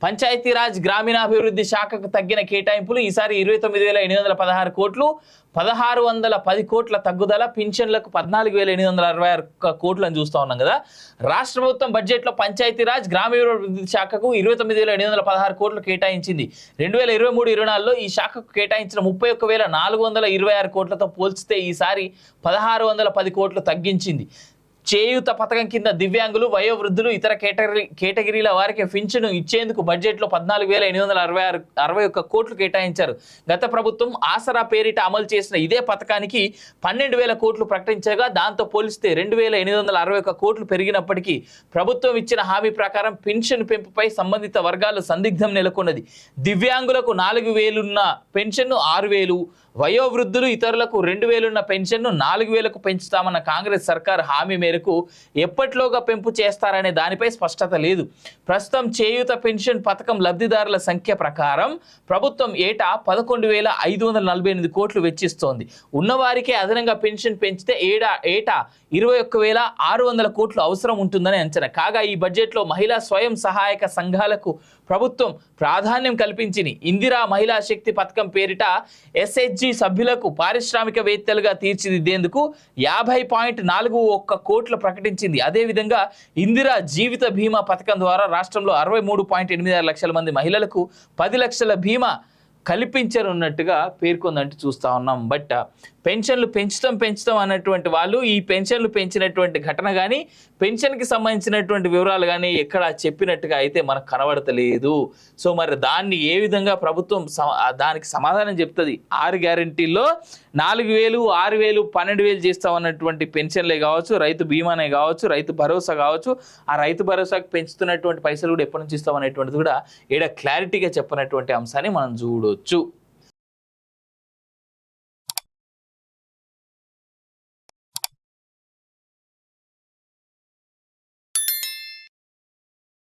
పంచాయతీరాజ్ గ్రామీణాభివృద్ధి శాఖకు తగ్గిన కేటాయింపులు ఈసారి 29,816 కోట్లు, 1,610 కోట్ల తగ్గుదల. పింఛన్లకు 14,866 కోట్లు అని చూస్తా ఉన్నాం కదా. రాష్ట్ర ప్రభుత్వం బడ్జెట్లో పంచాయతీరాజ్ గ్రామీణాభివృద్ధి శాఖకు 29,816 కోట్లు కేటాయించింది. 2023-24లో ఈ శాఖకు కేటాయించిన 31,426 కోట్లతో పోల్చితే ఈసారి 1,610 కోట్లు తగ్గించింది. చేయూత పథకం కింద దివ్యాంగులు, వయోవృద్ధులు, ఇతర కేటగిరీల వారికి పింఛను ఇచ్చేందుకు బడ్జెట్లో 14,861 కోట్లు కేటాయించారు. గత ప్రభుత్వం ఆసరా పేరిట అమలు చేసిన ఇదే పథకానికి 12,000 కోట్లు ప్రకటించగా దాంతో పోలిస్తే 2,861 కోట్లు పెరిగినప్పటికీ ప్రభుత్వం ఇచ్చిన హామీ ప్రకారం పింఛను పెంపుపై సంబంధిత వర్గాలు సందిగ్ధం నెలకొన్నది. దివ్యాంగులకు 4,000 ఉన్న పెన్షన్ను 6,000, వయోవృద్ధులు ఇతరులకు 2,000 ఉన్న పెన్షన్ను 4,000కు పెంచుతామన్న కాంగ్రెస్ సర్కార్ హామీ మేరకు ఎప్పటిలోగా పెంపు చేస్తారనే దానిపై స్పష్టత లేదు. ప్రస్తుతం చేయూత పెన్షన్ పథకం లబ్ధిదారుల సంఖ్య ప్రకారం ప్రభుత్వం ఏటా 11,548 కోట్లు వెచ్చిస్తోంది. ఉన్నవారికే అదనంగా పెన్షన్ పెంచితే ఏటా 21,600 కోట్లు అవసరం ఉంటుందని అంచనా. కాగా ఈ బడ్జెట్లో మహిళా స్వయం సహాయక సంఘాలకు ప్రభుత్వం ప్రాధాన్యం కల్పించింది. ఇందిరా మహిళా శక్తి పథకం పేరిట SHG సభ్యులకు పారిశ్రామికవేత్తలుగా తీర్చిదిద్దేందుకు 50.41 కోట్లు ప్రకటించింది. అదేవిధంగా ఇందిరా జీవిత బీమా పథకం ద్వారా రాష్ట్రంలో 63.86 లక్షల మంది మహిళలకు 10 లక్షల బీమా కల్పించనున్నట్టుగా పేర్కొందంటూ చూస్తూ ఉన్నాం. బట్ పెన్షన్లు పెంచుతాం అన్నటువంటి వాళ్ళు ఈ పెన్షన్లు పెంచినటువంటి ఘటన కానీ పెన్షన్కి సంబంధించినటువంటి వివరాలు కానీ ఎక్కడ చెప్పినట్టుగా అయితే మనకు కనబడతలేదు. సో మరి దాన్ని ఏ విధంగా ప్రభుత్వం దానికి సమాధానం చెప్తుంది? 6 గ్యారెంటీల్లో 4,000, 6,000, 12,000 చేస్తామన్నటువంటి పెన్షన్లే కావచ్చు, రైతు బీమానే కావచ్చు, రైతు భరోసా కావచ్చు, ఆ రైతు భరోసాకి పెంచుతున్నటువంటి పైసలు కూడా ఎప్పటి నుంచి ఇస్తామనేటువంటిది కూడా క్లారిటీగా చెప్పినటువంటి అంశాన్ని మనం చూడవచ్చు.